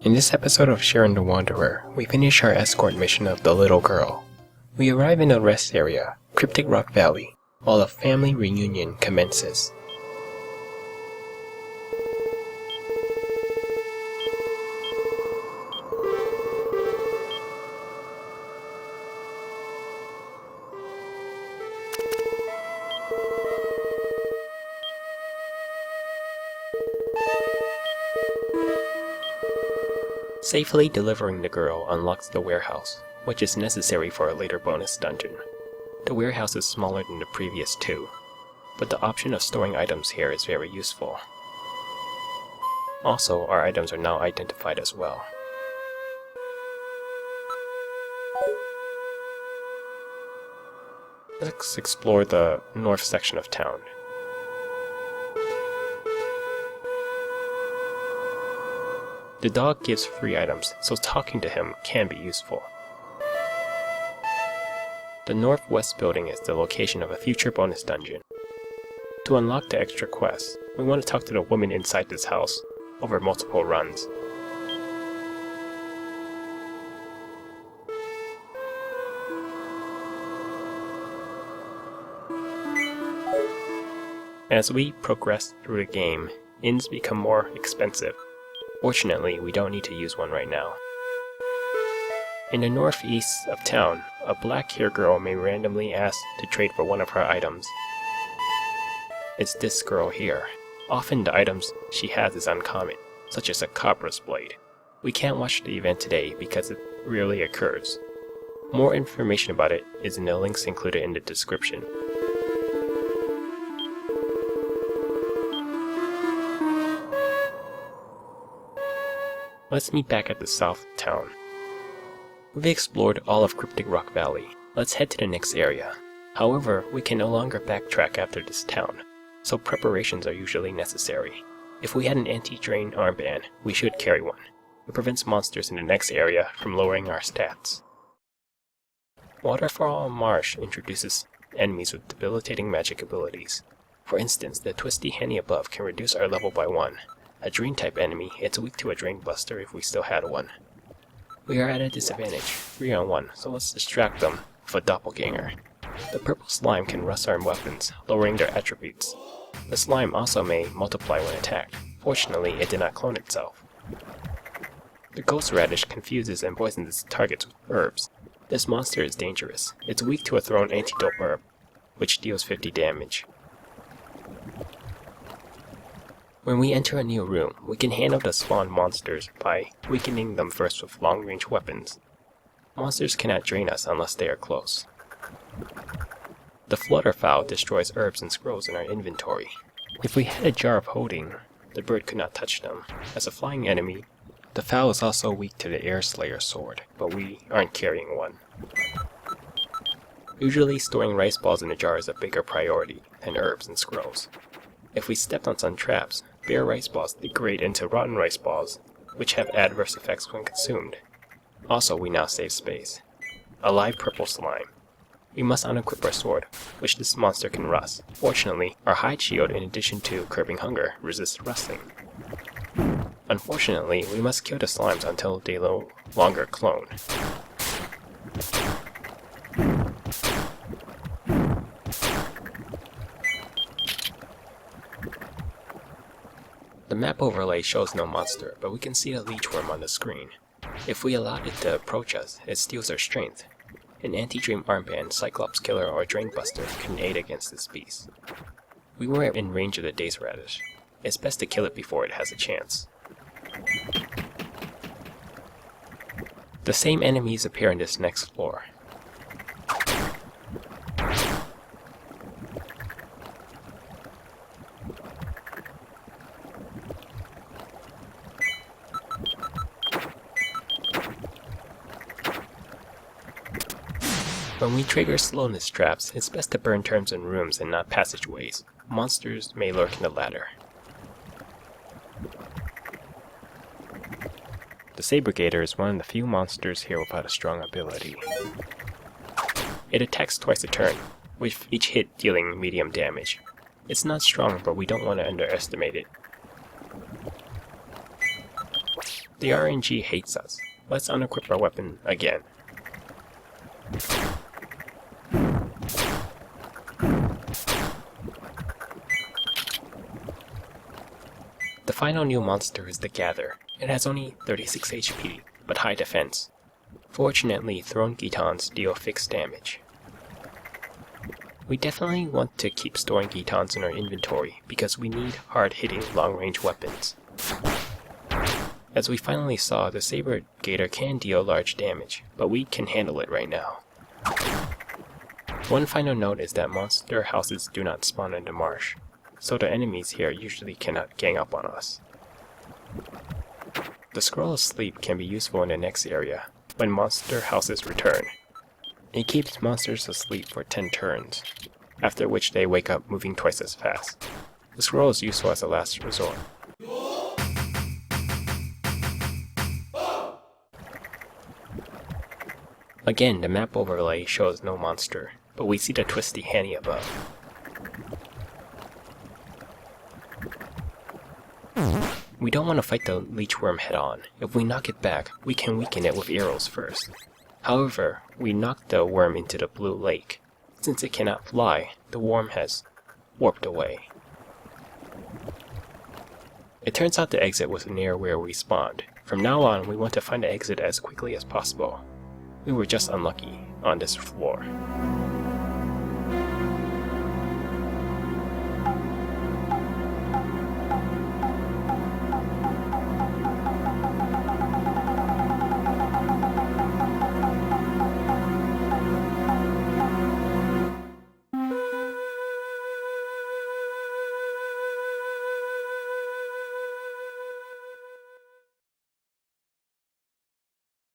In this episode of Shiren the Wanderer, we finish our escort mission of the little girl. We arrive in a rest area, Cryptic Rock Valley, while a family reunion commences. Safely delivering the girl unlocks the warehouse, which is necessary for a later bonus dungeon. The warehouse is smaller than the previous two, but the option of storing items here is very useful. Also, our items are now identified as well. Let's explore the north section of town. The dog gives free items, so talking to him can be useful. The northwest building is the location of a future bonus dungeon. To unlock the extra quests, we want to talk to the woman inside this house, over multiple runs. As we progress through the game, inns become more expensive. Fortunately, we don't need to use one right now. In the northeast of town, a black-haired girl may randomly ask to trade for one of her items. It's this girl here. Often the items she has is uncommon, such as a cobra's blade. We can't watch the event today because it rarely occurs. More information about it is in the links included in the description. Let's meet back at the south of town. We've explored all of Cryptic Rock Valley. Let's head to the next area. However, we can no longer backtrack after this town, so preparations are usually necessary. If we had an antidrain armband, we should carry one. It prevents monsters in the next area from lowering our stats. Waterfall Marsh introduces enemies with debilitating magic abilities. For instance, the twisty henny above can reduce our level by 1. A drain-type enemy, it's weak to a drain buster if we still had one. We are at a disadvantage, 3 on 1, so let's distract them with a doppelganger. The purple slime can rust our weapons, lowering their attributes. The slime also may multiply when attacked. Fortunately, it did not clone itself. The ghost radish confuses and poisons its targets with herbs. This monster is dangerous. It's weak to a thrown antidote herb, which deals 50 damage. When we enter a new room, we can handle the spawned monsters by weakening them first with long-range weapons. Monsters cannot drain us unless they are close. The flutterfowl destroys herbs and scrolls in our inventory. If we had a jar of holding, the bird could not touch them. As a flying enemy, the fowl is also weak to the air slayer sword, but we aren't carrying one. Usually storing rice balls in a jar is a bigger priority than herbs and scrolls. If we stepped on some traps, bare rice balls degrade into rotten rice balls, which have adverse effects when consumed. Also, we now save space. A live purple slime. We must unequip our sword, which this monster can rust. Fortunately, our hide shield, in addition to curbing hunger, resists rusting. Unfortunately, we must kill the slimes until they no longer clone. The map overlay shows no monster, but we can see a leechworm on the screen. If we allow it to approach us, it steals our strength. An anti-drain armband, cyclops killer, or drain buster can aid against this beast. We were in range of the daze radish. It's best to kill it before it has a chance. The same enemies appear in this next floor. When we trigger slowness traps, it's best to burn turns in rooms and not passageways. Monsters may lurk in the latter. The Saber Gator is one of the few monsters here without a strong ability. It attacks twice a turn, with each hit dealing medium damage. It's not strong, but we don't want to underestimate it. The RNG hates us. Let's unequip our weapon again. The final new monster is the Gather. It has only 36 HP, but high defense. Fortunately, thrown Gitons deal fixed damage. We definitely want to keep storing Gitons in our inventory because we need hard-hitting long-range weapons. As we finally saw, the Saber Gator can deal large damage, but we can handle it right now. One final note is that monster houses do not spawn in the marsh, so the enemies here usually cannot gang up on us. The Scroll of Sleep can be useful in the next area, when monster houses return. It keeps monsters asleep for 10 turns, after which they wake up moving twice as fast. The scroll is useful as a last resort. Again, the map overlay shows no monster, but we see the twisty Hanny above. We don't want to fight the leechworm head-on. If we knock it back, we can weaken it with arrows first. However, we knocked the worm into the blue lake. Since it cannot fly, the worm has warped away. It turns out the exit was near where we spawned. From now on, we want to find the exit as quickly as possible. We were just unlucky on this floor.